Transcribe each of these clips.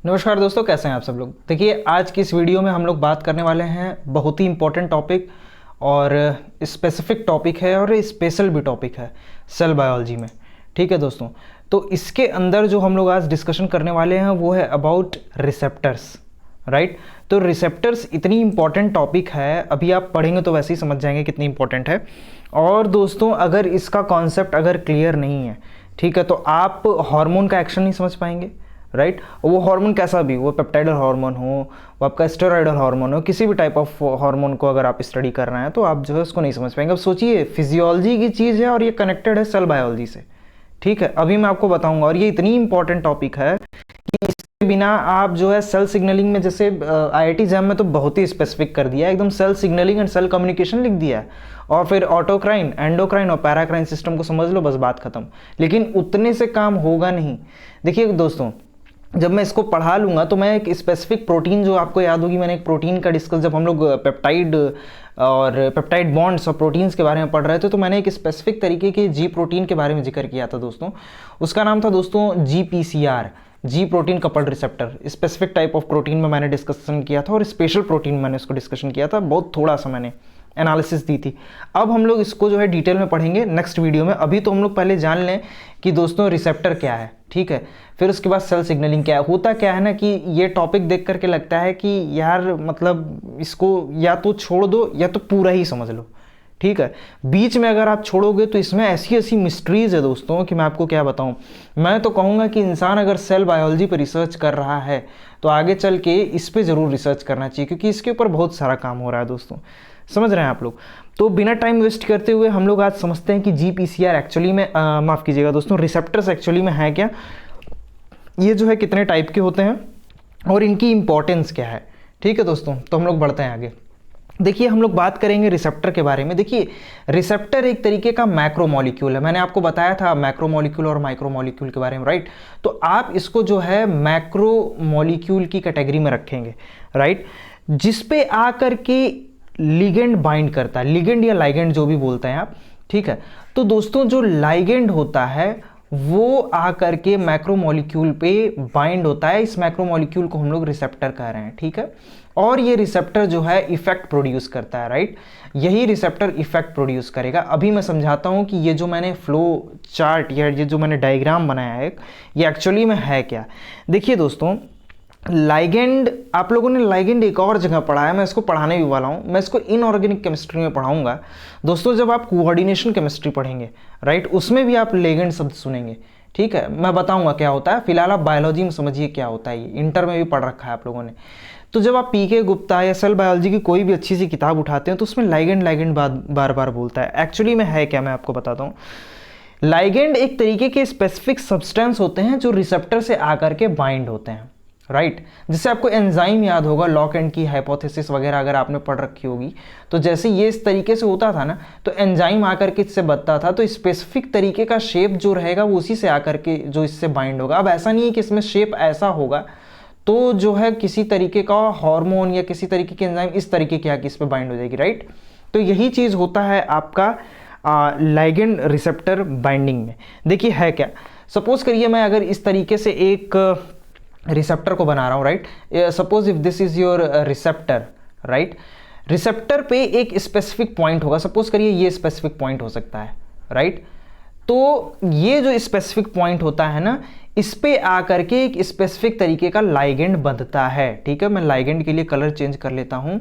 नमस्कार दोस्तों, कैसे हैं आप सब लोग। देखिए, आज की इस वीडियो में हम लोग बात करने वाले हैं बहुत ही इंपॉर्टेंट टॉपिक और स्पेसिफिक टॉपिक है और स्पेशल भी टॉपिक है सेल बायोलॉजी में। ठीक है दोस्तों, तो इसके अंदर जो हम लोग आज डिस्कशन करने वाले हैं वो है अबाउट रिसेप्टर्स, राइट। तो रिसेप्टर्स इतनी इंपॉर्टेंट टॉपिक है, अभी आप पढ़ेंगे तो वैसे ही समझ जाएंगे कितनी इंपॉर्टेंट है। और दोस्तों, अगर इसका कॉन्सेप्ट अगर क्लियर नहीं है, ठीक है, तो आप हार्मोन का एक्शन नहीं समझ पाएंगे, राइट। वो हार्मोन कैसा भी, वो पेप्टाइडल हार्मोन हो, वो आपका स्टेरॉइडल हार्मोन हो, किसी भी टाइप ऑफ हार्मोन को अगर आप स्टडी कर रहे हैं तो आप जो है उसको नहीं समझ पाएंगे। अब सोचिए, फिजियोलॉजी की चीज़ है और ये कनेक्टेड है सेल बायोलॉजी से। ठीक है, अभी मैं आपको बताऊंगा। और ये इतनी इंपॉर्टेंट टॉपिक है कि इसके बिना आप जो है सेल सिग्नलिंग में, जैसे IIT जैम में तो बहुत ही स्पेसिफिक कर दिया है, एकदम cell signalling and cell communication लिख दिया है। और फिर ऑटोक्राइन, एंडोक्राइन और पैराक्राइन सिस्टम को समझ लो, बस बात खत्म। लेकिन उतने से काम होगा नहीं। देखिए दोस्तों, जब मैं इसको पढ़ा लूँगा तो मैं एक स्पेसिफिक प्रोटीन, जो आपको याद होगी मैंने एक प्रोटीन का डिस्कस, जब हम लोग पेप्टाइड और पेप्टाइड बॉन्ड्स और प्रोटीन्स के बारे में पढ़ रहे थे, तो मैंने एक स्पेसिफिक तरीके के जी प्रोटीन के बारे में जिक्र किया था दोस्तों। उसका नाम था दोस्तों GPCR, ji protein coupled receptor. Specific type of protein में मैंने डिस्कशन किया था और स्पेशल प्रोटीन में मैंने उसको डिस्कशन किया था, बहुत थोड़ा सा मैंने एनालिसिस दी थी। अब हम लोग इसको जो है डिटेल में पढ़ेंगे नेक्स्ट वीडियो में। अभी तो हम लोग पहले जान लें कि दोस्तों रिसेप्टर क्या है, ठीक है, फिर उसके बाद सेल सिग्नलिंग क्या है। होता क्या है ना कि ये टॉपिक देख करके लगता है कि यार मतलब इसको या तो छोड़ दो या तो पूरा ही समझ लो, ठीक है। बीच में अगर आप छोड़ोगे तो इसमें ऐसी ऐसी मिस्ट्रीज है दोस्तों कि मैं आपको क्या बताऊं। मैं तो कहूँगा कि इंसान अगर सेल बायोलॉजी पर रिसर्च कर रहा है तो आगे चल के इस पर ज़रूर रिसर्च करना चाहिए, क्योंकि इसके ऊपर बहुत सारा काम हो रहा है दोस्तों। समझ रहे हैं आप लोग। तो बिना टाइम वेस्ट करते हुए हम लोग आज समझते हैं कि GPCR एक्चुअली में, माफ़ कीजिएगा दोस्तों, रिसेप्टर्स एक्चुअली में है क्या, ये जो है कितने टाइप के होते हैं और इनकी इंपॉर्टेंस क्या है। ठीक है दोस्तों, तो हम लोग बढ़ते हैं आगे। देखिए, हम लोग बात करेंगे रिसेप्टर के बारे में। देखिए, रिसेप्टर एक तरीके का मैक्रो मॉलिक्यूल है। मैंने आपको बताया था मैक्रो मॉलिक्यूल और माइक्रो मॉलिक्यूल के बारे में, राइट। तो आप इसको जो है मैक्रो मॉलिक्यूल की कैटेगरी में रखेंगे, राइट, जिस पे आकर के लिगेंड बाइंड करता है, लिगेंड या लाइगेंड जो भी बोलते हैं आप, ठीक है। तो दोस्तों, जो लाइगेंड होता है वो आकर के मैक्रो मॉलिक्यूल पे बाइंड होता है। इस मैक्रो मॉलिक्यूल को हम लोग रिसेप्टर कह रहे हैं, ठीक है। और ये रिसेप्टर जो है इफेक्ट प्रोड्यूस करता है, राइट। यही रिसेप्टर इफेक्ट प्रोड्यूस करेगा। अभी मैं समझाता हूं कि ये जो मैंने फ्लो चार्ट या ये जो मैंने डायग्राम बनाया है, ये एक्चुअली में है क्या। देखिए दोस्तों, लाइगेंड, आप लोगों ने लाइगेंड एक और जगह पढ़ा है, मैं इसको पढ़ाने भी वाला हूँ। मैं इसको इनऑर्गेनिक केमिस्ट्री में पढ़ाऊंगा दोस्तों, जब आप कोऑर्डिनेशन केमिस्ट्री पढ़ेंगे, राइट, उसमें भी आप लिगेंड शब्द सुनेंगे, ठीक है। मैं बताऊंगा क्या होता है। फिलहाल आप बायोलॉजी में समझिए क्या होता है, ये इंटर में भी पढ़ रखा है आप लोगों ने। तो जब आप PK गुप्ता या सेल बायोलॉजी की कोई भी अच्छी सी किताब उठाते हैं तो उसमें लाइगेंड लाइगेंड बार बार बोलता है। एक्चुअली में है क्या, मैं आपको बताता हूँ। लाइगेंड एक तरीके के स्पेसिफिक सब्सटेंस होते हैं जो रिसेप्टर से आकर के बाइंड होते हैं, राइट। जिससे आपको एंजाइम याद होगा, लॉक एंड की हाइपोथेसिस वगैरह अगर आपने पढ़ रखी होगी, तो जैसे ये इस तरीके से होता था ना, तो एंजाइम आकर के इससे बदता था, तो स्पेसिफिक तरीके का शेप जो रहेगा वो उसी से आकर के जो इससे बाइंड होगा। अब ऐसा नहीं है कि इसमें शेप ऐसा होगा तो जो है किसी तरीके का हार्मोन या किसी तरीके की एंजाइम इस तरीके की आके इस पर बाइंड हो जाएगी, राइट। तो यही चीज़ होता है आपका लाइगेंड रिसेप्टर बाइंडिंग में। देखिए है क्या, सपोज करिए मैं अगर इस तरीके से एक रिसेप्टर को बना रहा हूँ, right. Suppose if this is your receptor, right. Receptor पे एक स्पेसिफिक पॉइंट होगा, सपोज करिए ये स्पेसिफिक पॉइंट हो सकता है, राइट। तो ये जो स्पेसिफिक पॉइंट होता है ना, इस पे आकर के एक स्पेसिफिक तरीके का लाइगेंड बंधता है, ठीक है। मैं लाइगेंड के लिए कलर चेंज कर लेता हूं।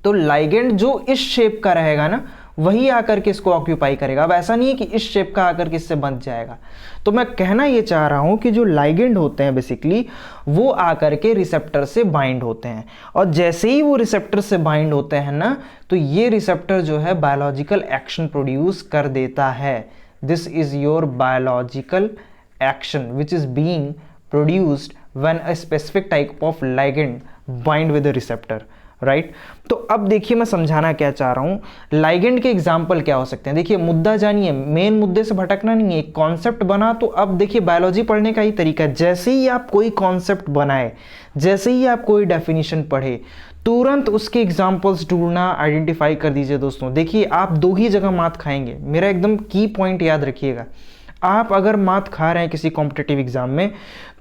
तो लाइगेंड जो इस शेप का रहेगा ना, वही आकर के इसको ऑक्यूपाई करेगा। अब ऐसा नहीं है कि इस शेप का आकर के इससे बंध जाएगा। तो मैं कहना ये चाह रहा हूं कि जो लाइगेंड होते हैं बेसिकली, वो आकर के रिसेप्टर से बाइंड होते हैं। और जैसे ही वो रिसेप्टर से बाइंड होते हैं ना, तो ये रिसेप्टर जो है बायोलॉजिकल एक्शन प्रोड्यूस कर देता है। This is your biological action which is being produced when a specific type of ligand bind with the receptor, right. तो अब देखिए मैं समझाना क्या चाह रहा हूं। लाइगेंड के एग्जाम्पल क्या हो सकते हैं। देखिए, मुद्दा जानिए, मेन मुद्दे से भटकना नहीं है। एक कॉन्सेप्ट बना तो अब देखिए बायोलॉजी पढ़ने का ही तरीका है, जैसे ही आप कोई कॉन्सेप्ट बनाए, जैसे ही आप कोई डेफिनेशन पढ़े, तुरंत उसके एग्जाम्पल्स ढूंढना, आइडेंटिफाई कर दीजिए दोस्तों। देखिए, आप दो ही जगह मात खाएंगे, मेरा एकदम की पॉइंट याद रखिएगा। आप अगर मात खा रहे हैं किसी कॉम्पिटिटिव एग्जाम में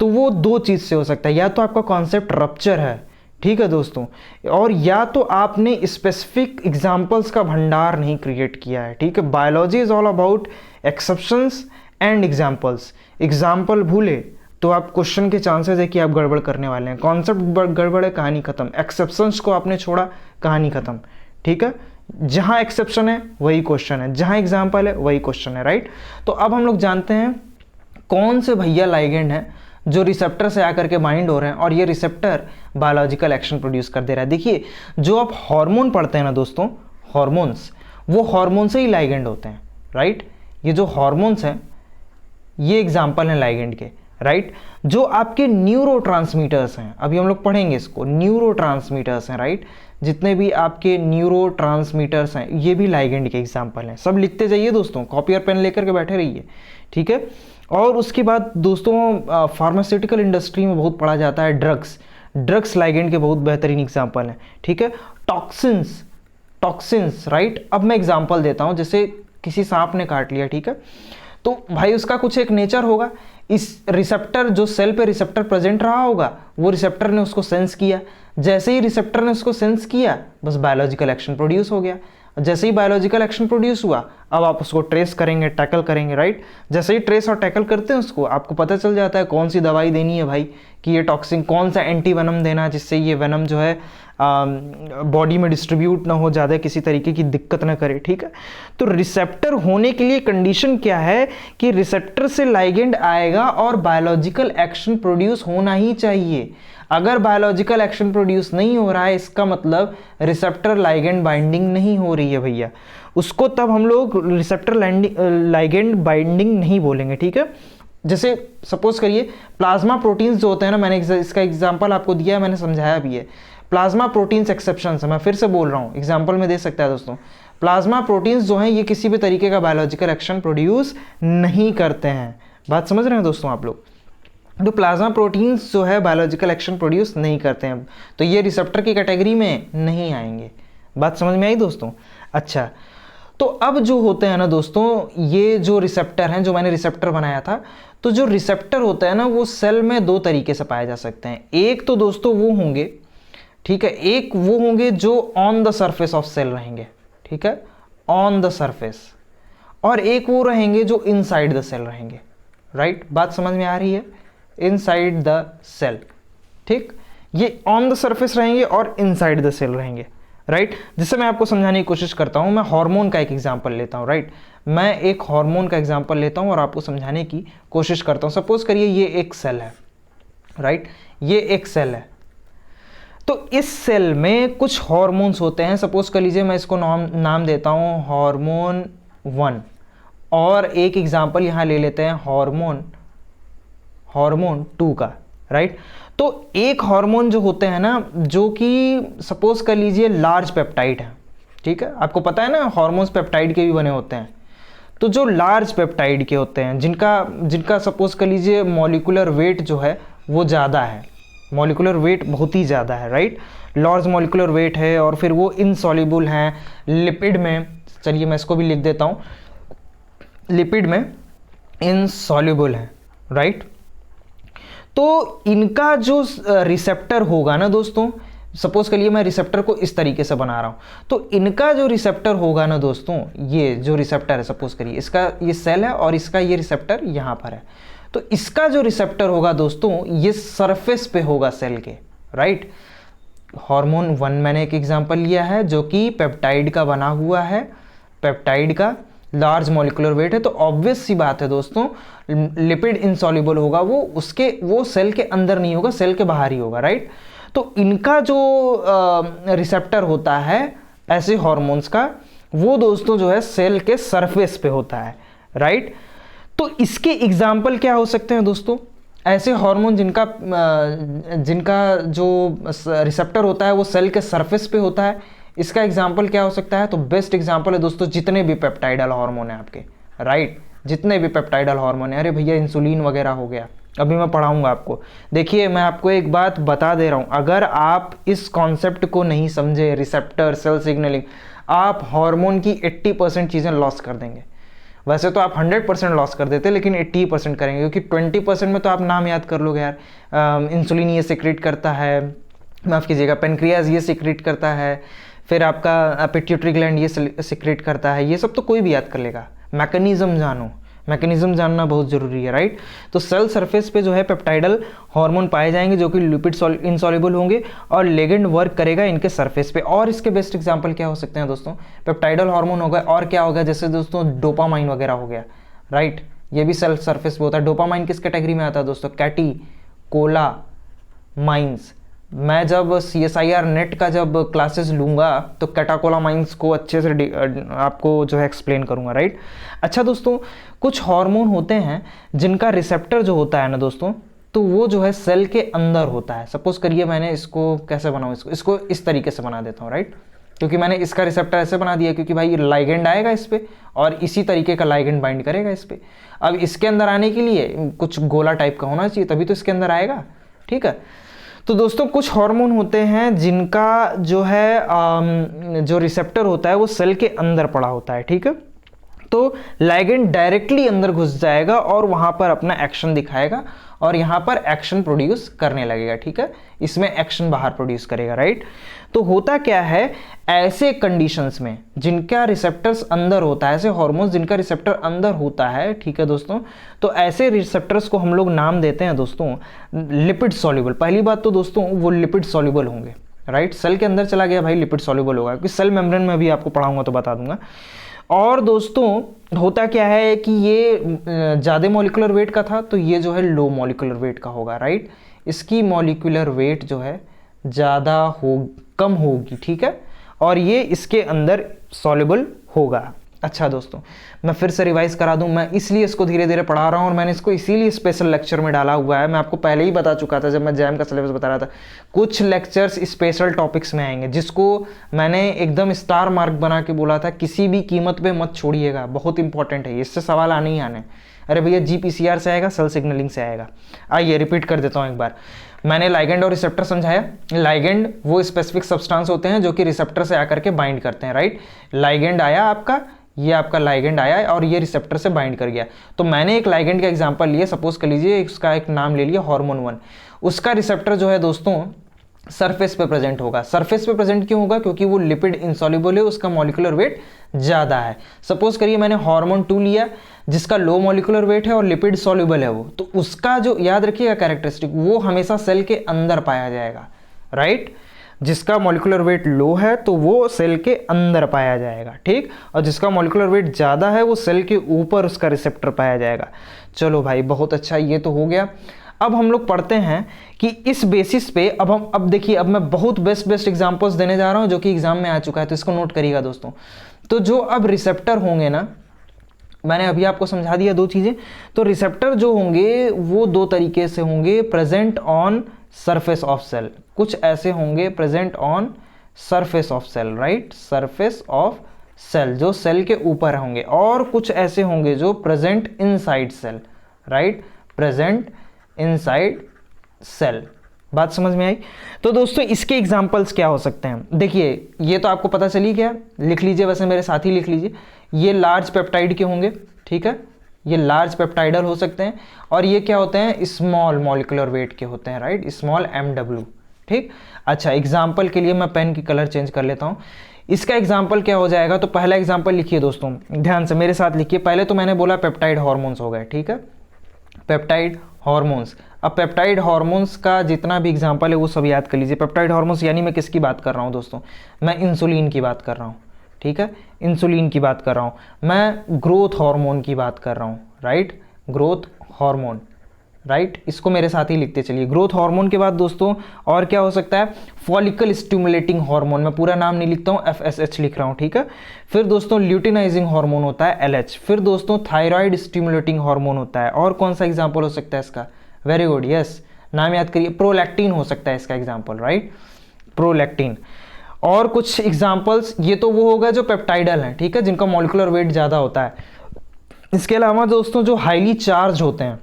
तो वो दो चीज़ से हो सकता है, या तो आपका कॉन्सेप्ट रप्चर है, ठीक है दोस्तों, और या तो आपने स्पेसिफिक एग्जाम्पल्स का भंडार नहीं क्रिएट किया है, ठीक है। Biology is all about exceptions and examples. Example भूले तो आप क्वेश्चन के चांसेस है कि आप गड़बड़ करने वाले हैं। कॉन्सेप्ट गड़बड़ है, कहानी खत्म। एक्सेप्शंस को आपने छोड़ा, कहानी खत्म, ठीक है। जहां एक्सेप्शन है वही क्वेश्चन है, जहां एग्जाम्पल है वही क्वेश्चन है, राइट। तो अब हम लोग जानते हैं कौन से भैया लाइगेंड हैं जो रिसेप्टर से आकर के बाइंड हो रहे हैं और ये रिसेप्टर बायोलॉजिकल एक्शन प्रोड्यूस कर दे रहा है। देखिए, जो आप हार्मोन पढ़ते हैं ना दोस्तों, हार्मोन्स, वो हार्मोन से ही लाइगेंड होते हैं, राइट। ये जो हार्मोन्स हैं ये एग्जाम्पल हैं लाइगेंड के, राइट। जो आपके न्यूरोट्रांसमीटर्स हैं, अभी हम लोग पढ़ेंगे इसको, न्यूरोट्रांसमीटर्स हैं, राइट। जितने भी आपके न्यूरोट्रांसमीटर्स हैं ये भी लाइगेंड के एग्जाम्पल हैं। सब लिखते जाइए दोस्तों, कॉपी और पेन लेकर के बैठे रहिए, ठीक है। और उसके बाद दोस्तों फार्मास्यूटिकल इंडस्ट्री में बहुत पढ़ा जाता है ड्रग्स लाइगेंड के बहुत बेहतरीन एग्जाम्पल हैं, ठीक है। Toxins, right. अब मैं एग्जाम्पल देता हूँ, जैसे किसी सांप ने काट लिया, ठीक है, तो भाई उसका कुछ एक नेचर होगा। इस रिसेप्टर, जो सेल पे रिसेप्टर प्रेजेंट रहा होगा, वो रिसेप्टर ने उसको सेंस किया। जैसे ही रिसेप्टर ने उसको सेंस किया, बस बायोलॉजिकल एक्शन प्रोड्यूस हो गया। जैसे ही बायोलॉजिकल एक्शन प्रोड्यूस हुआ, अब आप उसको ट्रेस करेंगे, टैकल करेंगे, राइट। जैसे ही ट्रेस और टैकल करते हैं उसको, आपको पता चल जाता है कौन सी दवाई देनी है भाई, कि ये टॉक्सिन, कौन सा एंटी वेनम देना है जिससे ये वेनम जो है बॉडी में डिस्ट्रीब्यूट ना हो, ज़्यादा किसी तरीके की दिक्कत ना करे, ठीक है। तो रिसेप्टर होने के लिए कंडीशन क्या है कि रिसेप्टर से लाइगेंड आएगा और बायोलॉजिकल एक्शन प्रोड्यूस होना ही चाहिए। अगर बायोलॉजिकल एक्शन प्रोड्यूस नहीं हो रहा है, इसका मतलब रिसेप्टर लाइगेंड बाइंडिंग नहीं हो रही है भैया, उसको तब हम लोग रिसेप्टर लाइगेंड बाइंडिंग नहीं बोलेंगे, ठीक है। जैसे सपोज करिए प्लाज्मा प्रोटीन्स जो होते हैं ना, मैंने इसका एग्जांपल आपको दिया है, मैंने समझाया भी है। प्लाज्मा प्रोटीन्स एक्सेप्शंस है, मैं फिर से बोल रहा हूँ, एग्जांपल में दे सकता है दोस्तों। प्लाज्मा प्रोटीन्स जो हैं ये किसी भी तरीके का बायोलॉजिकल एक्शन प्रोड्यूस नहीं करते हैं। बात समझ रहे हैं दोस्तों आप लोग? तो प्लाज्मा प्रोटीन्स जो है बायोलॉजिकल एक्शन प्रोड्यूस नहीं करते हैं, तो ये रिसेप्टर की कैटेगरी में नहीं आएंगे। बात समझ में आई दोस्तों? अच्छा, तो अब जो होते हैं ना दोस्तों, ये जो रिसेप्टर हैं, जो मैंने रिसेप्टर बनाया था, तो जो रिसेप्टर होता है ना, वो सेल में दो तरीके से पाए जा सकते हैं। एक तो दोस्तों वो होंगे, ठीक है, एक वो होंगे जो on the surface of cell रहेंगे, ठीक है, ऑन द सरफेस, और एक वो रहेंगे जो इनसाइड द सेल रहेंगे, राइट। बात समझ में आ रही है? इनसाइड द सेल, ठीक, ये ऑन द सरफेस रहेंगे और इनसाइड द सेल रहेंगे, राइट। जिससे मैं आपको समझाने की कोशिश करता हूं, मैं हार्मोन का एक एग्जांपल लेता हूं, राइट। मैं एक हार्मोन का एग्जांपल लेता हूं और आपको समझाने की कोशिश करता हूं। सपोज करिए ये एक सेल है, राइट, ये एक सेल है, तो इस सेल में कुछ हार्मोन्स होते हैं। सपोज कर लीजिए मैं इसको नाम देता हूं हार्मोन 1, और एक एग्जांपल यहां ले लेते हैं हार्मोन 2 का, राइट। तो एक हार्मोन जो होते हैं ना, जो कि सपोज कर लीजिए लार्ज पेप्टाइड है, ठीक है, आपको पता है ना हार्मोन्स पेप्टाइड के भी बने होते हैं। तो जो लार्ज पेप्टाइड के होते हैं, जिनका सपोज कर लीजिए मॉलिक्यूलर वेट जो है वो ज़्यादा है, मॉलिक्यूलर वेट बहुत ही ज़्यादा है, राइट, लार्ज मॉलिक्यूलर वेट है, और फिर वो इनसॉल्युबल हैं लिपिड में। चलिए मैं इसको भी लिख देता हूँ, लिपिड में इनसॉल्युबल है, राइट। तो इनका जो रिसेप्टर होगा ना दोस्तों, सपोज करिए मैं रिसेप्टर को इस तरीके से बना रहा हूं, तो इनका जो रिसेप्टर होगा ना दोस्तों, ये जो रिसेप्टर है, सपोज करिए इसका ये सेल है और इसका ये रिसेप्टर यहां पर है, तो इसका जो रिसेप्टर होगा दोस्तों, ये सरफेस पे होगा सेल के, राइट। हार्मोन 1 मैंने एक एग्जांपल लिया है जो कि पेप्टाइड का बना हुआ है, पेप्टाइड का लार्ज मॉलिक्यूलर वेट है, तो ऑब्वियस सी बात है दोस्तों, लिपिड इनसॉल्युबल होगा, वो सेल के अंदर नहीं होगा, सेल के बाहर ही होगा, राइट। तो इनका जो रिसेप्टर होता है ऐसे हार्मोन्स का, वो दोस्तों जो है सेल के सरफेस पे होता है, राइट। तो इसके एग्जाम्पल क्या हो सकते हैं दोस्तों? ऐसे हार्मोन जिनका जो रिसेप्टर होता है वो सेल के सरफेस पे होता है, इसका एग्जाम्पल क्या हो सकता है? तो बेस्ट एग्जाम्पल है दोस्तों जितने भी पेप्टाइडल हार्मोन है आपके, राइट, जितने भी पेप्टाइडल हार्मोन है। अरे भैया इंसुलिन वगैरह हो गया, अभी मैं पढ़ाऊंगा आपको। देखिए मैं आपको एक बात बता दे रहा हूं, अगर आप इस कॉन्सेप्ट को नहीं समझे, रिसेप्टर, सेल सिग्नलिंग, आप हार्मोन की 80% चीज़ें लॉस कर देंगे। वैसे तो आप 100% लॉस कर देते, लेकिन 80% करेंगे, क्योंकि 20% में तो आप नाम याद कर लोगे यार। इंसुलिन ये सिक्रेट करता है, माफ़ कीजिएगा, पेनक्रियाज ये सिक्रेट करता है, फिर आपका पिट्यूटरी ग्लैंड ये सिक्रेट करता है, ये सब तो कोई भी याद कर लेगा। मैकेनिज्म जानो, मैकेनिज्म जानना बहुत ज़रूरी है, राइट। तो सेल सरफेस पे जो है पेप्टाइडल हार्मोन पाए जाएंगे जो कि लिपिड इनसॉल्युबल होंगे और लिगेंड वर्क करेगा इनके सरफेस पे। और इसके बेस्ट एग्जांपल क्या हो सकते हैं दोस्तों, पेप्टाइडल हार्मोन होगा और क्या होगा, जैसे दोस्तों डोपामाइन वगैरह हो गया, राइट। ये भी सेल सरफेस पे होता है। डोपामाइन किस कैटेगरी में आता है दोस्तों, कैटेकोलामाइंस। मैं जब CSIR नेट का जब क्लासेस लूँगा तो कैटेकोलामाइंस को अच्छे से आपको जो है एक्सप्लेन करूँगा, राइट। अच्छा दोस्तों, कुछ हार्मोन होते हैं जिनका रिसेप्टर जो होता है ना दोस्तों, तो वो जो है सेल के अंदर होता है। सपोज करिए मैंने इसको कैसे बनाऊँ, इसको इस तरीके से बना देता हूँ, राइट। क्योंकि मैंने इसका रिसेप्टर ऐसे बना दिया क्योंकि भाई लाइगेंड आएगा इस पर और इसी तरीके का लाइगेंड बाइंड करेगा इस पर। अब इसके अंदर आने के लिए कुछ गोला टाइप का होना चाहिए, तभी तो इसके अंदर आएगा, ठीक है। तो दोस्तों कुछ हार्मोन होते हैं जिनका जो है जो रिसेप्टर होता है वो सेल के अंदर पड़ा होता है, ठीक है। तो लाइगेंड डायरेक्टली अंदर घुस जाएगा और वहां पर अपना एक्शन दिखाएगा और यहां पर एक्शन प्रोड्यूस करने लगेगा, ठीक है। इसमें एक्शन बाहर प्रोड्यूस करेगा, राइट। तो होता क्या है, ऐसे कंडीशंस में जिनका रिसेप्टर्स अंदर होता है, ऐसे हार्मोन्स जिनका रिसेप्टर अंदर होता है, ठीक है दोस्तों, तो ऐसे रिसेप्टर्स को हम लोग नाम देते हैं दोस्तों लिपिड सॉल्युबल। पहली बात तो दोस्तों वो लिपिड सॉल्युबल होंगे, राइट। सेल के अंदर चला गया भाई, लिपिड सॉल्युबल होगा, क्योंकि सेल मेम्ब्रेन में भी आपको पढ़ाऊंगा तो बता दूंगा। और दोस्तों होता क्या है कि ये ज़्यादा मॉलिक्यूलर वेट का था, तो ये जो है लो मॉलिक्यूलर वेट का होगा, राइट। इसकी मॉलिक्यूलर वेट जो है ज़्यादा कम होगी, ठीक है, और ये इसके अंदर सॉल्युबल होगा। अच्छा दोस्तों, मैं फिर से रिवाइज करा दूं, मैं इसलिए इसको धीरे धीरे पढ़ा रहा हूं और मैंने इसको इसीलिए स्पेशल लेक्चर में डाला हुआ है। मैं आपको पहले ही बता चुका था जब मैं जैम का सिलेबस बता रहा था, कुछ लेक्चर्स स्पेशल टॉपिक्स में आएंगे जिसको मैंने एकदम स्टार मार्क बना के बोला था, किसी भी कीमत पे मत छोड़िएगा, बहुत इंपॉर्टेंट है, इससे सवाल आने ही आने। अरे भैया GPCR से आएगा, सेल सिग्नलिंग से आएगा। आइए रिपीट कर देता हूँ एक बार। मैंने लाइगेंड और रिसेप्टर समझाया। लाइगेंड वो स्पेसिफिक सब्सटेंस होते हैं जो कि रिसेप्टर से आकर के बाइंड करते हैं, राइट। लाइगेंड आया आपका, ये आपका लाइगेंड आया और ये रिसेप्टर से बाइंड कर गया। तो मैंने एक लाइगेंड का एग्जांपल लिया, सपोज कर लीजिए उसका एक नाम ले लिया हार्मोन 1। उसका रिसेप्टर जो है दोस्तों सरफेस पे प्रेजेंट होगा। सरफेस पे प्रेजेंट क्यों होगा, क्योंकि वो लिपिड इनसॉल्युबल है, उसका मॉलिक्यूलर वेट ज़्यादा है। सपोज करिए मैंने हार्मोन 2 लिया जिसका लो मॉलिक्यूलर वेट है और लिपिड सॉल्युबल है वो, तो उसका जो याद रखिएगा कैरेक्टरिस्टिक, वो हमेशा सेल के अंदर पाया जाएगा, राइट। जिसका मॉलिक्यूलर वेट लो है तो वो सेल के अंदर पाया जाएगा, ठीक। और जिसका मॉलिक्यूलर वेट ज़्यादा है वो सेल के ऊपर उसका रिसेप्टर पाया जाएगा। चलो भाई बहुत अच्छा, ये तो हो गया। अब हम लोग पढ़ते हैं कि इस बेसिस पे अब देखिए, अब मैं बहुत बेस्ट एग्जांपल्स देने जा रहा हूं जो कि एग्जाम में आ चुका है, तो इसको नोट करिएगा दोस्तों। तो जो अब रिसेप्टर होंगे ना, मैंने अभी आपको समझा दिया 2 चीज़ें। तो रिसेप्टर जो होंगे वो 2 तरीके से होंगे, present on surface of cell. कुछ ऐसे होंगे present on surface of cell, right, surface of cell जो सेल के ऊपर होंगे, और कुछ ऐसे होंगे जो present inside cell, right, present inside cell. बात समझ में आई। तो दोस्तों इसके एग्जांपल्स क्या हो सकते हैं, देखिए ये तो आपको पता चली गया, लिख लीजिए, वैसे मेरे साथ ही लिख लीजिए। ये लार्ज पेप्टाइड के होंगे, ठीक है, ये लार्ज पेप्टाइडल हो सकते हैं, और ये क्या होते हैं, स्मॉल मॉलिक्यूलर वेट के होते हैं, राइट, स्मॉल MW, ठीक। अच्छा एग्जाम्पल के लिए मैं पेन की कलर चेंज कर लेता हूँ। इसका एग्जाम्पल क्या हो जाएगा, तो पहला एग्जाम्पल लिखिए दोस्तों, ध्यान से मेरे साथ लिखिए। पहले तो मैंने बोला पेप्टाइड हार्मोन्स हो गए, ठीक है, पेप्टाइड हार्मोन्स। अब पेप्टाइड हार्मोन्स का जितना भी एग्जाम्पल है वो सब याद कर लीजिए। पेप्टाइड हार्मोन्स यानी मैं किसकी बात कर रहा हूँ दोस्तों, मैं इंसुलिन की बात कर रहा हूँ, ठीक है, इंसुलिन की बात कर रहा हूँ, मैं ग्रोथ हार्मोन की बात कर रहा हूँ, राइट, ग्रोथ हार्मोन, राइट। इसको मेरे साथ ही लिखते चलिए। ग्रोथ हार्मोन के बाद दोस्तों और क्या हो सकता है, फॉलिकल स्टिमुलेटिंग हार्मोन, मैं पूरा नाम नहीं लिखता हूँ, FSH लिख रहा हूँ, ठीक है। फिर दोस्तों ल्यूटिनाइजिंग हार्मोन होता है LH। फिर दोस्तों थायराइड स्टिमुलेटिंग हार्मोन होता है। और कौन सा एग्जाम्पल हो सकता है इसका, वेरी गुड, यस, नाम याद करिए, प्रोलैक्टिन हो सकता है इसका एग्जाम्पल, राइट, प्रोलैक्टिन। और कुछ एग्जाम्पल्स, ये तो वो होगा जो पेप्टाइडल हैं, ठीक है, जिनका मॉलिक्यूलर वेट ज़्यादा होता है। इसके अलावा दोस्तों जो हाईली चार्ज होते हैं,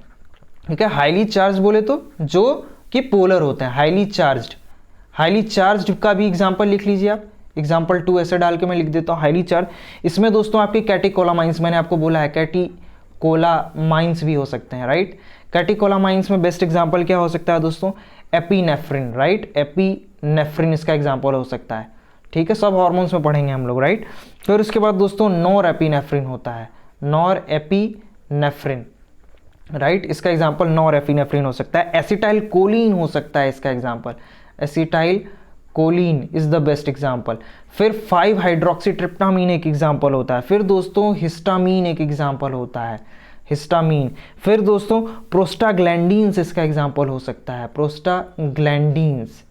ठीक है, हाईली चार्ज बोले तो जो कि पोलर होते हैं, हाईली चार्ज्ड का भी एग्जाम्पल लिख लीजिए आप, एग्जाम्पल 2 ऐसे डाल के मैं लिख देता हूँ, हाईली चार्ज। इसमें दोस्तों आपके कैटेकोलामाइंस, मैंने आपको बोला है कैटेकोलामाइंस भी हो सकते हैं, राइट। कैटेकोलामाइंस में बेस्ट एग्जाम्पल क्या हो सकता है दोस्तों, एपिनेफ्रिन, राइट। एपिनेफ्रिन इसका एग्जाम्पल हो सकता है, ठीक है। सब हार्मोन्स में पढ़ेंगे हम लोग, राइट। फिर उसके बाद दोस्तों नॉर एपिनेफ्रिन होता है, नॉर एपिनेफ्रिन, राइट। इसका एग्जाम्पल नॉर एपिनेफ्रिन हो सकता है। एसिटाइल कोलिन हो सकता है इसका example, acetyl choline is the best example. फिर 5 हाइड्रोक्सीट्रिप्टामीन एक एग्जाम्पल होता है। फिर दोस्तों हिस्टामीन एक एग्जाम्पल होता है, हिस्टामीन। फिर दोस्तों प्रोस्टाग्लैंडीन्स इसका एग्जाम्पल हो सकता है, प्रोस्टाग्लैंडीन्स,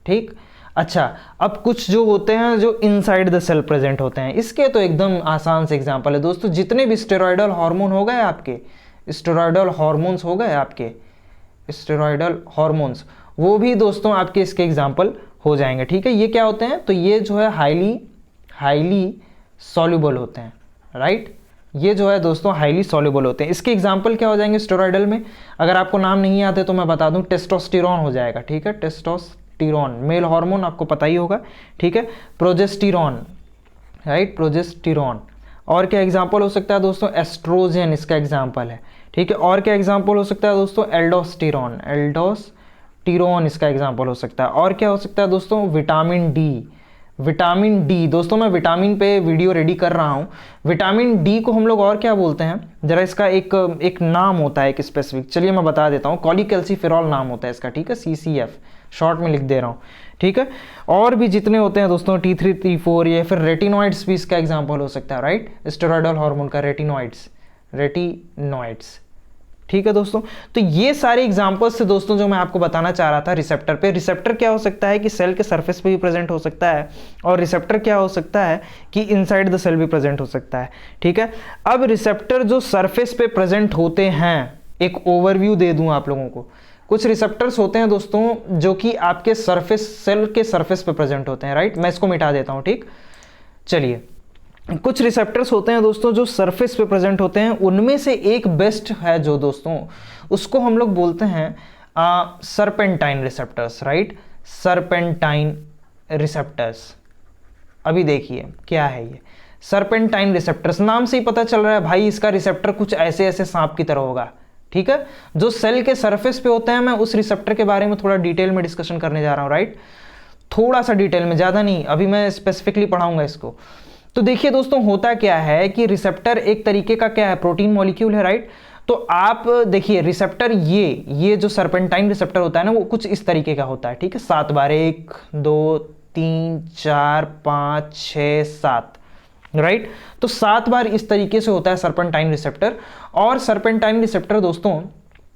ठीक। अच्छा, अब कुछ जो होते हैं जो इनसाइड द सेल प्रेजेंट होते हैं, इसके तो एकदम आसान से एग्जाम्पल है दोस्तों, जितने भी स्टेरॉयडल हार्मोन हो गए आपके, स्टेरॉयडल हार्मोन्स हो गए आपके, स्टेरॉयडल हार्मोन्स, वो भी दोस्तों आपके इसके एग्जाम्पल हो जाएंगे, ठीक है। ये क्या होते हैं, तो ये जो है हाईली सॉल्युबल होते हैं, राइट। ये जो है दोस्तों हाईली सॉल्युबल होते हैं। इसके एग्जाम्पल क्या हो जाएंगे स्टेरॉयडल में, अगर आपको नाम नहीं आते तो मैं बता दूं, टेस्टोस्टेरॉन हो जाएगा, ठीक है। टेस्टोस्टेरॉन मेल हार्मोन आपको पता ही होगा, ठीक है। Progesterone, right, progesterone. और क्या एग्जाम्पल हो सकता है दोस्तों, एस्ट्रोजन इसका एग्जाम्पल है, ठीक है। और क्या एग्जाम्पल हो सकता है दोस्तों, एल्डोस्टेरॉन, एल्डोस्टेरॉन इसका एग्जाम्पल हो सकता है। और क्या हो सकता है दोस्तों, विटामिन डी, विटामिन डी। दोस्तों मैं विटामिन पे वीडियो रेडी कर रहा हूँ। विटामिन डी को हम लोग और क्या बोलते हैं, जरा इसका एक नाम होता है एक स्पेसिफिक, चलिए मैं बता देता हूँ, कॉलीकैल्सिफेरॉल नाम होता है इसका, ठीक है, CCF शॉर्ट में लिख दे रहा हूँ, ठीक है। और भी जितने होते हैं दोस्तों T3 T4, ये फिर रेटिनॉइड्स भी इसका एग्जाम्पल हो सकता है, राइट, स्टेरॉयडल हार्मोन का रेटिनॉइड्स, ठीक है दोस्तों। तो ये सारे एग्जांपल्स से दोस्तों जो मैं आपको बताना चाह रहा था रिसेप्टर पे। रिसेप्टर क्या हो सकता है कि सेल के सरफेस पे भी प्रेजेंट हो सकता है, और रिसेप्टर क्या हो सकता है कि इनसाइड द सेल भी प्रेजेंट हो सकता है, ठीक है। अब रिसेप्टर जो सरफेस पे प्रेजेंट होते हैं, एक ओवरव्यू दे दूं आप लोगों को। कुछ रिसेप्टर्स होते हैं दोस्तों जो कि आपके सरफेस, सेल के सरफेस पे प्रेजेंट होते हैं, राइट। मैं इसको मिटा देता हूं, ठीक। चलिए, कुछ रिसेप्टर्स होते हैं दोस्तों जो सरफेस पे प्रेजेंट होते हैं, उनमें से एक बेस्ट है जो दोस्तों, उसको हम लोग बोलते हैं serpentine receptors, right, serpentine receptors. अभी देखिए क्या है ये सरपेंटाइन रिसेप्टर्स, नाम से ही पता चल रहा है भाई इसका रिसेप्टर कुछ ऐसे ऐसे सांप की तरह होगा, ठीक है। जो सेल के सरफेस पे होते हैं, मैं उस रिसेप्टर के बारे में थोड़ा डिटेल में डिस्कशन करने जा रहा हूं, राइट, थोड़ा सा डिटेल में, ज्यादा नहीं, अभी मैं स्पेसिफिकली पढ़ाऊंगा इसको। तो देखिए दोस्तों होता क्या है कि रिसेप्टर एक तरीके का क्या है, प्रोटीन मॉलिक्यूल है, राइट। तो आप देखिए रिसेप्टर, ये जो सरपेंटाइन रिसेप्टर होता है ना, वो कुछ इस तरीके का होता है, ठीक है। 7 बार, 1 2 3 4 5 6 7, राइट। तो 7 बार इस तरीके से होता है सरपेंटाइन रिसेप्टर। और सरपेंटाइन रिसेप्टर दोस्तों,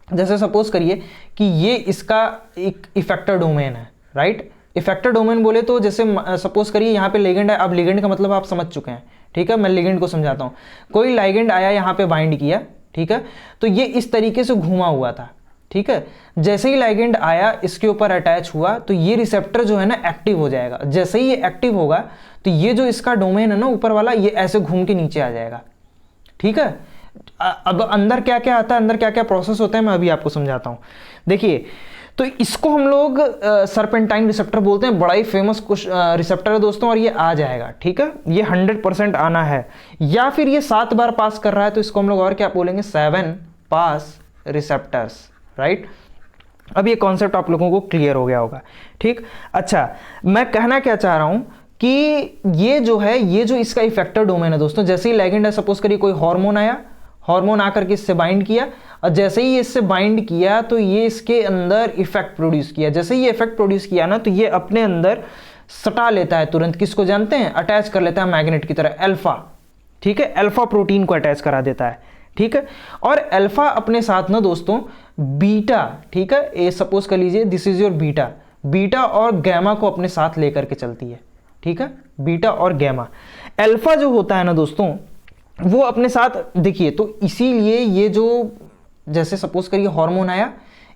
जैसे सपोज करिए कि ये इसका एक इफेक्टर डोमेन है, राइट। इफेक्टर डोमेन बोले तो जैसे सपोज करिए यहाँ पे लिगेंड है, अब लिगेंड का मतलब आप समझ चुके हैं, ठीक है। मैं लिगेंड को समझाता हूँ। कोई लिगेंड आया यहाँ पे बाइंड किया, ठीक है, तो ये इस तरीके से घूमा हुआ था, ठीक है। जैसे ही लिगेंड आया इसके ऊपर अटैच हुआ, तो ये रिसेप्टर जो है ना एक्टिव हो जाएगा। जैसे ही ये एक्टिव होगा तो ये जो इसका डोमेन है ना ऊपर वाला, ये ऐसे घूम के नीचे आ जाएगा, ठीक है। अब अंदर क्या क्या आता है, अंदर क्या क्या प्रोसेस होते हैं, मैं अभी आपको समझाता हूँ। देखिए, तो इसको हम लोग सरपेंटाइन रिसेप्टर बोलते हैं। बड़ा ही फेमस कुछ रिसेप्टर है दोस्तों, और ये आ जाएगा, ठीक है। ये 100% आना है। या फिर ये 7 बार पास कर रहा है, तो इसको हम लोग और क्या बोलेंगे, 7 पास रिसेप्टर्स, राइट। अब ये कॉन्सेप्ट आप लोगों को क्लियर हो गया होगा, ठीक। अच्छा, मैं कहना क्या चाह रहा हूं कि ये जो है, ये जो इसका इफेक्टर डोमेन है दोस्तों, जैसे ही लिगेंड है, सपोज करिए कोई हार्मोन आया, हार्मोन आकर के इससे बाइंड किया, और जैसे ही इससे बाइंड किया तो ये इसके अंदर इफेक्ट प्रोड्यूस किया। जैसे ही ये इफेक्ट प्रोड्यूस किया ना, तो ये अपने अंदर सटा लेता है तुरंत, किसको जानते हैं, अटैच कर लेता है मैग्नेट की तरह, अल्फा, ठीक है। अल्फा प्रोटीन को अटैच करा देता है, ठीक है। और अल्फा अपने साथ ना दोस्तों बीटा, ठीक है, ये सपोज कर लीजिए this is your beta, beta और गैमा को अपने साथ लेकर के चलती है, ठीक है। बीटा और गैमा, अल्फा जो होता है ना दोस्तों, वो अपने साथ, देखिए, तो इसीलिए ये जो, जैसे सपोज करिए हार्मोन आया,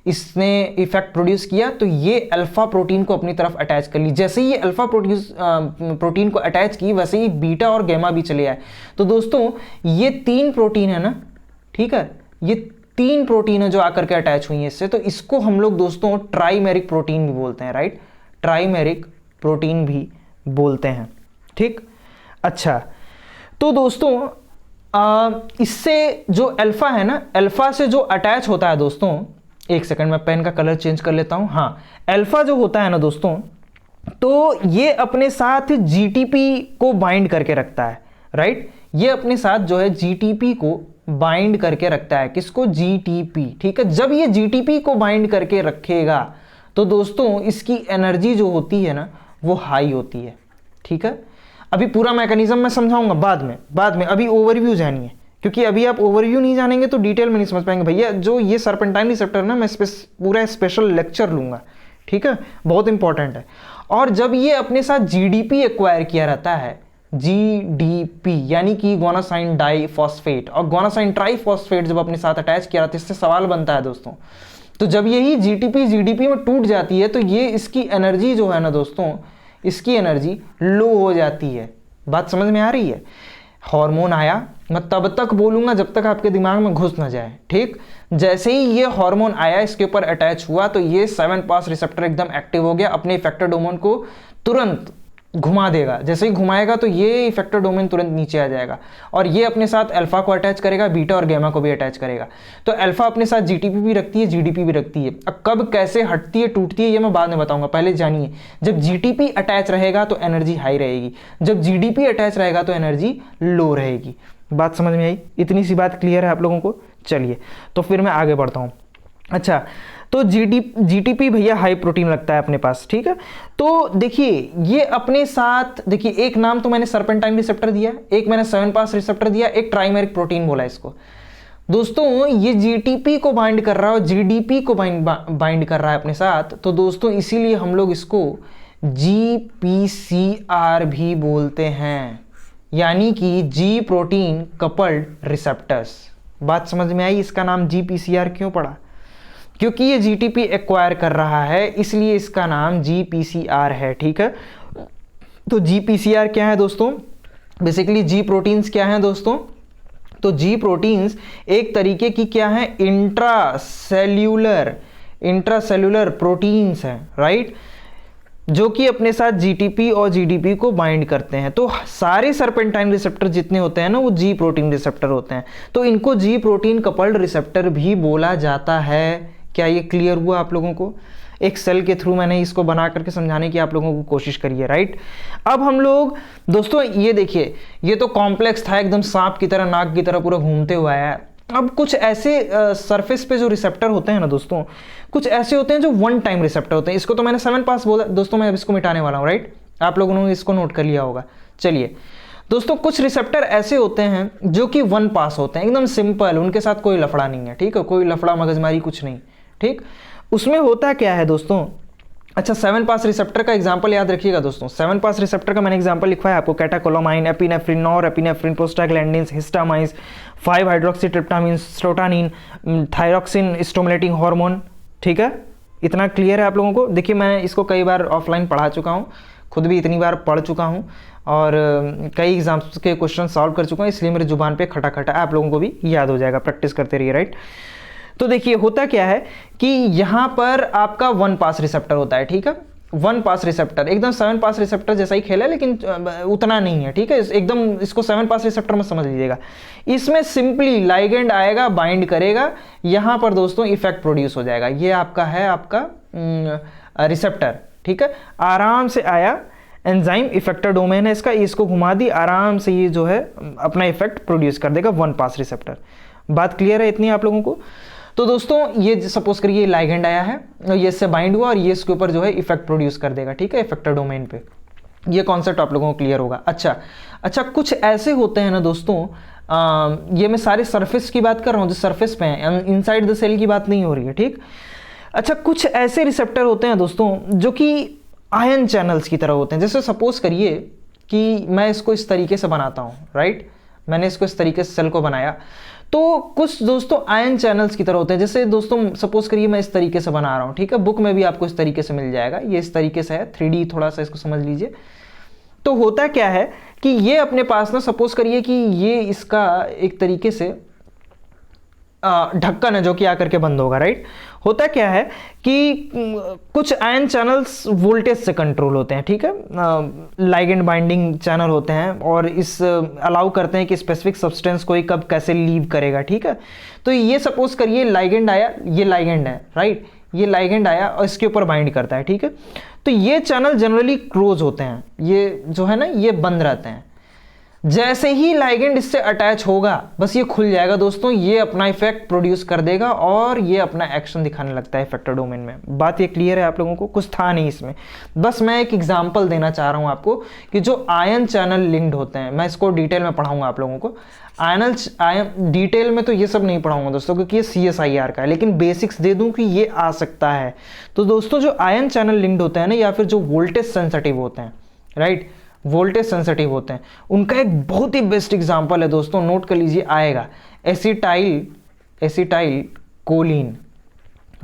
इसने इफेक्ट प्रोड्यूस किया, तो ये अल्फा प्रोटीन को अपनी तरफ अटैच कर ली। जैसे ही ये अल्फा प्रोटीन को अटैच की, वैसे ही बीटा और गैमा भी चले आए। तो दोस्तों ये 3 प्रोटीन है ना, ठीक है, ये 3 प्रोटीन है जो आकर के अटैच हुई है इससे। तो इसको हम लोग दोस्तों ट्राइमेरिक प्रोटीन भी बोलते हैं, राइट, ट्राइमेरिक प्रोटीन भी बोलते हैं, ठीक। अच्छा, तो दोस्तों इससे जो अल्फा है ना, अल्फा से जो अटैच होता है दोस्तों, एक सेकंड मैं पेन का कलर चेंज कर लेता हूं। हाँ, अल्फा जो होता है ना दोस्तों, तो ये अपने साथ जीटीपी को बाइंड करके रखता है, राइट। ये अपने साथ जो है जीटीपी को बाइंड करके रखता है। किसको? जीटीपी, ठीक है। जब ये जीटीपी को बाइंड करके रखेगा तो दोस्तों इसकी एनर्जी जो होती है ना वो हाई होती है, ठीक है। अभी पूरा मैकेनिज्म मैं समझाऊंगा बाद में अभी ओवरव्यू जानिए, क्योंकि अभी आप ओवरव्यू नहीं जानेंगे तो डिटेल में नहीं समझ पाएंगे भैया। जो ये सर्पेंटाइन रिसेप्टर ना, मैं पूरा स्पेशल लेक्चर लूंगा, ठीक है, बहुत इंपॉर्टेंट है। और जब ये अपने साथ जीडीपी एक्वायर किया रहता है, जीडीपी यानी कि गोनासाइन डाइफॉस्फेट और गोनासाइन ट्राइफॉस्फेट जब अपने साथ अटैच किया रहता है, इससे सवाल बनता है दोस्तों। तो जब यही जीडीपी में टूट जाती है तो ये इसकी एनर्जी जो है ना दोस्तों, इसकी एनर्जी लो हो जाती है। बात समझ में आ रही है? हार्मोन आया, मैं तब तक बोलूंगा जब तक आपके दिमाग में घुस ना जाए, ठीक। जैसे ही ये हार्मोन आया, इसके ऊपर अटैच हुआ तो ये 7 पास रिसेप्टर एकदम एक्टिव हो गया, अपने इफेक्टर डोमेन को तुरंत घुमा देगा। जैसे ही घुमाएगा तो ये इफेक्टर डोमेन तुरंत नीचे आ जाएगा और ये अपने साथ अल्फा को अटैच करेगा, बीटा और गैमा को भी अटैच करेगा। तो अल्फा अपने साथ जीटीपी भी रखती है, जीडीपी भी रखती है। अब कब कैसे हटती है टूटती है ये मैं बाद में बताऊंगा, पहले जानिए। जब जीटीपी अटैच रहेगा तो एनर्जी हाई रहेगी, जब जीडीपी अटैच रहेगा तो एनर्जी लो रहेगी। बात समझ में आई? इतनी सी बात क्लियर है आप लोगों को? चलिए तो फिर मैं आगे बढ़ता हूँ। अच्छा, तो जीटीपी भैया हाई प्रोटीन लगता है अपने पास, ठीक है। तो देखिए ये अपने साथ, देखिए एक नाम तो मैंने सर्पेंटाइन रिसेप्टर दिया, एक मैंने 7 पास रिसेप्टर दिया, एक ट्राइमेरिक प्रोटीन बोला इसको। दोस्तों ये जीटीपी को बाइंड कर रहा है और जीडीपी को बाइंड कर रहा है अपने साथ, तो दोस्तों इसीलिए हम लोग इसको जीपीसीआर भी बोलते हैं, यानी कि जी प्रोटीन कपल्ड रिसेप्टर्स। बात समझ में आई? इसका नाम जीपीसीआर क्यों पड़ा? क्योंकि ये जीटीपी एक्वायर कर रहा है, इसलिए इसका नाम जीपीसीआर है, ठीक है। तो जीपीसीआर क्या है दोस्तों? बेसिकली जी प्रोटीन्स क्या हैं दोस्तों? तो जी प्रोटीन्स एक तरीके की क्या है, इंट्रासेल्यूलर प्रोटीन्स हैं, राइट, जो कि अपने साथ जीटीपी और जीडीपी को बाइंड करते हैं। तो सारे सर्पेंटाइन रिसेप्टर जितने होते हैं ना वो जी प्रोटीन रिसेप्टर होते हैं, तो इनको जी प्रोटीन कपल्ड रिसेप्टर भी बोला जाता है। क्या ये क्लियर हुआ आप लोगों को? एक सेल के थ्रू मैंने इसको बना करके समझाने की आप लोगों को कोशिश करी है, राइट। अब हम लोग दोस्तों ये देखिए, ये तो कॉम्प्लेक्स था एकदम, सांप की तरह नाक की तरह पूरा घूमते हुए आया है। अब कुछ ऐसे सरफेस पे जो रिसेप्टर होते हैं ना दोस्तों, कुछ ऐसे होते हैं जो वन टाइम रिसेप्टर होते हैं। इसको तो मैंने 7 पास बोला दोस्तों, मैं अब इसको मिटाने वाला हूँ, राइट। आप लोगों ने इसको नोट कर लिया होगा। चलिए दोस्तों, कुछ रिसेप्टर ऐसे होते हैं जो कि वन पास होते हैं, एकदम सिंपल, उनके साथ कोई लफड़ा नहीं है, ठीक है, कोई लफड़ा मगजमारी कुछ नहीं, ठीक। उसमें होता क्या है दोस्तों? अच्छा, 7 पास रिसेप्टर का एग्जांपल याद रखिएगा दोस्तों। 7 पास रिसेप्टर का मैंने एग्जांपल लिखवाया आपको, catecholamine, epinephrine, norepinephrine, prostaglandins, histamines, 5 hydroxytryptamine, serotonin, thyroxine stimulating hormone, ठीक है। इतना क्लियर है आप लोगों को? देखिए मैं इसको कई बार ऑफलाइन पढ़ा चुका हूँ, खुद भी इतनी बार पढ़ चुका हूँ और कई एग्जाम्स के क्वेश्चन सॉल्व कर चुका हूँ, इसलिए मेरे जुबान पे खटा खटा आप लोगों को भी याद हो जाएगा, प्रैक्टिस करते रहिए, राइट। तो देखिए होता क्या है कि यहाँ पर आपका 1 पास रिसेप्टर होता है, ठीक है। 1 पास रिसेप्टर एकदम 7 पास रिसेप्टर जैसा ही खेला है, लेकिन उतना नहीं है, ठीक है। एकदम इसको 7 पास रिसेप्टर में समझ लीजिएगा। इसमें सिंपली लाइगेंड आएगा, बाइंड करेगा, यहाँ पर दोस्तों इफेक्ट प्रोड्यूस हो जाएगा। ये आपका है आपका रिसेप्टर, ठीक है। आराम से आया, एंजाइम इफेक्टर डोमेन है इसका, इसको घुमा दी, आराम से ये जो है अपना इफेक्ट प्रोड्यूस कर देगा 1 पास रिसेप्टर। बात क्लियर है इतनी आप लोगों को? तो दोस्तों ये सपोज करिए लाइगेंड आया है और ये इससे बाइंड हुआ और ये इसके ऊपर जो है इफेक्ट प्रोड्यूस कर देगा, ठीक है, इफेक्टर डोमेन पे। ये कॉन्सेप्ट आप लोगों को क्लियर होगा। अच्छा, कुछ ऐसे होते हैं ना दोस्तों, ये मैं सारे सरफेस की बात कर रहा हूँ जो सरफेस पे हैं, इनसाइड द सेल की बात नहीं हो रही है, ठीक। अच्छा, कुछ ऐसे रिसेप्टर होते हैं दोस्तों जो कि आयन चैनल्स की तरह होते हैं। जैसे सपोज करिए कि मैं इसको इस तरीके से बनाता हूँ, राइट, मैंने इसको इस तरीके से सेल को बनाया, तो कुछ दोस्तों आयन चैनल्स की तरह होते हैं। जैसे दोस्तों सपोज करिए मैं इस तरीके से बना रहा हूँ, ठीक है, बुक में भी आपको इस तरीके से मिल जाएगा, ये इस तरीके से है, 3D थोड़ा सा इसको समझ लीजिए। तो होता क्या है कि ये अपने पास ना, सपोज करिए कि ये इसका एक तरीके से ढक्कन है जो कि आकर के बंद होगा, राइट। होता क्या है कि कुछ आयन चैनल्स वोल्टेज से कंट्रोल होते हैं, ठीक है, लाइगेंड बाइंडिंग चैनल होते हैं और इस अलाउ करते हैं कि स्पेसिफिक सब्सटेंस कोई कब कैसे लीव करेगा, ठीक है। तो ये सपोज करिए लाइगेंड आया, ये लाइगेंड है, राइट, ये लाइगेंड आया और इसके ऊपर बाइंड करता है, ठीक है। तो ये चैनल जनरली क्लोज होते हैं, ये जो है ना ये बंद रहते हैं। जैसे ही लाइगेंड इससे अटैच होगा बस ये खुल जाएगा दोस्तों, ये अपना इफेक्ट प्रोड्यूस कर देगा और ये अपना एक्शन दिखाने लगता है इफेक्टर डोमेन में। बात ये क्लियर है आप लोगों को? कुछ था नहीं इसमें, बस मैं एक एग्जांपल देना चाह रहा हूं आपको कि जो आयन चैनल लिंक्ड होते हैं, मैं इसको डिटेल में पढ़ाऊंगा आप लोगों को। आयन डिटेल में तो ये सब नहीं पढ़ाऊंगा दोस्तों क्योंकि ये CSIR का है, लेकिन बेसिक्स दे दूं कि ये आ सकता है। तो दोस्तों जो आयन चैनल लिंक्ड होते हैं ना, या फिर जो वोल्टेज सेंसिटिव होते हैं, राइट, वोल्टेज सेंसिटिव होते हैं, उनका एक बहुत ही बेस्ट एग्जांपल है दोस्तों, नोट कर लीजिए, आएगा acetyl choline,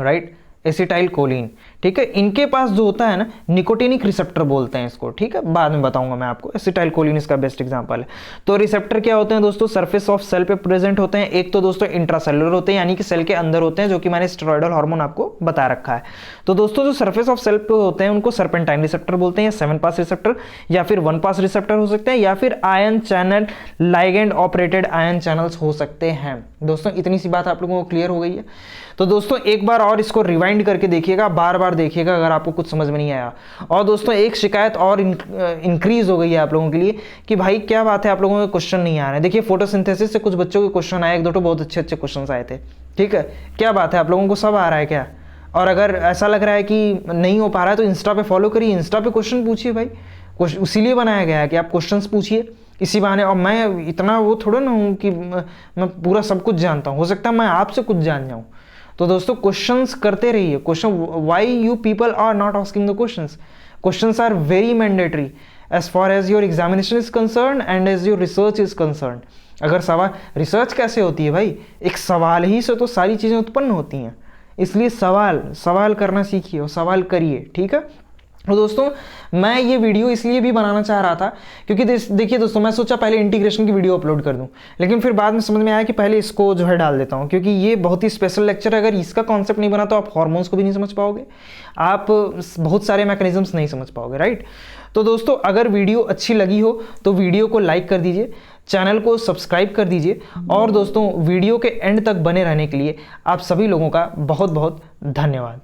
right, acetyl choline, ठीक है। इनके पास जो होता है ना निकोटिनिक रिसेप्टर बोलते हैं इसको, ठीक है, बाद में बताऊंगा मैं आपको। एसिटाइल कोलिन इसका बेस्ट एग्जांपल है। तो रिसेप्टर क्या होते हैं दोस्तों? सरफेस ऑफ सेल पे प्रेजेंट होते हैं। एक तो दोस्तों इंट्रासेलुलर होते हैं, यानी कि सेल के अंदर होते हैं, जो कि मैंने स्टेरॉयडल हार्मोन आपको बता रखा है। तो दोस्तों जो सरफेस ऑफ सेल पे होते हैं उनको सर्पेंटाइन रिसेप्टर बोलते हैं, या 7 पास रिसेप्टर, या फिर 1 पास रिसेप्टर हो सकते हैं, या फिर ion channel ligand operated ion channels हो सकते हैं। दोस्तों इतनी सी बात आप लोगों को क्लियर हो गई है? तो दोस्तों एक बार और इसको रिवाइंड करके देखिएगा, बार बार देखिएगा अगर आपको कुछ समझ में नहीं आया। और दोस्तों एक शिकायत और इंक्रीज हो गई है आप लोगों के लिए कि भाई क्या बात है आप लोगों के क्वेश्चन नहीं आ रहे हैं। देखिए फोटोसिंथेसिस से कुछ बच्चों के क्वेश्चन आए, 1-2 तो बहुत अच्छे अच्छे क्वेश्चन आए थे, ठीक है। क्या बात है आप लोगों को सब आ रहा है क्या? और अगर ऐसा लग रहा है कि नहीं हो पा रहा है तो इंस्टा पे फॉलो करिए, इंस्टा पे क्वेश्चन पूछिए भाई, उसीलिए बनाया गया है कि आप क्वेश्चन पूछिए इसी बहाने। और मैं इतना वो थोड़ा ना हूँ कि मैं पूरा सब कुछ जानता हूँ, हो सकता है मैं आपसे कुछ जान जाऊँ। तो दोस्तों क्वेश्चंस करते रहिए। Question, why you people are not asking the questions? Questions are very mandatory as far as your examination is concern and as your research is concern. अगर सवाल, रिसर्च कैसे होती है भाई? एक सवाल ही से तो सारी चीज़ें उत्पन्न होती हैं, इसलिए सवाल करना सीखिए और सवाल करिए, ठीक है। तो दोस्तों मैं ये वीडियो इसलिए भी बनाना चाह रहा था क्योंकि देखिए दोस्तों, मैं सोचा पहले इंटीग्रेशन की वीडियो अपलोड कर दूं, लेकिन फिर बाद में समझ में आया कि पहले इसको जो है डाल देता हूं, क्योंकि ये बहुत ही स्पेशल लेक्चर है। अगर इसका कॉन्सेप्ट नहीं बना तो आप हार्मोन्स को भी नहीं समझ पाओगे, आप बहुत सारे मैकेनिज्म्स नहीं समझ पाओगे, राइट। तो दोस्तों अगर वीडियो अच्छी लगी हो तो वीडियो को लाइक कर दीजिए, चैनल को सब्सक्राइब कर दीजिए, और दोस्तों वीडियो के एंड तक बने रहने के लिए आप सभी लोगों का बहुत बहुत धन्यवाद।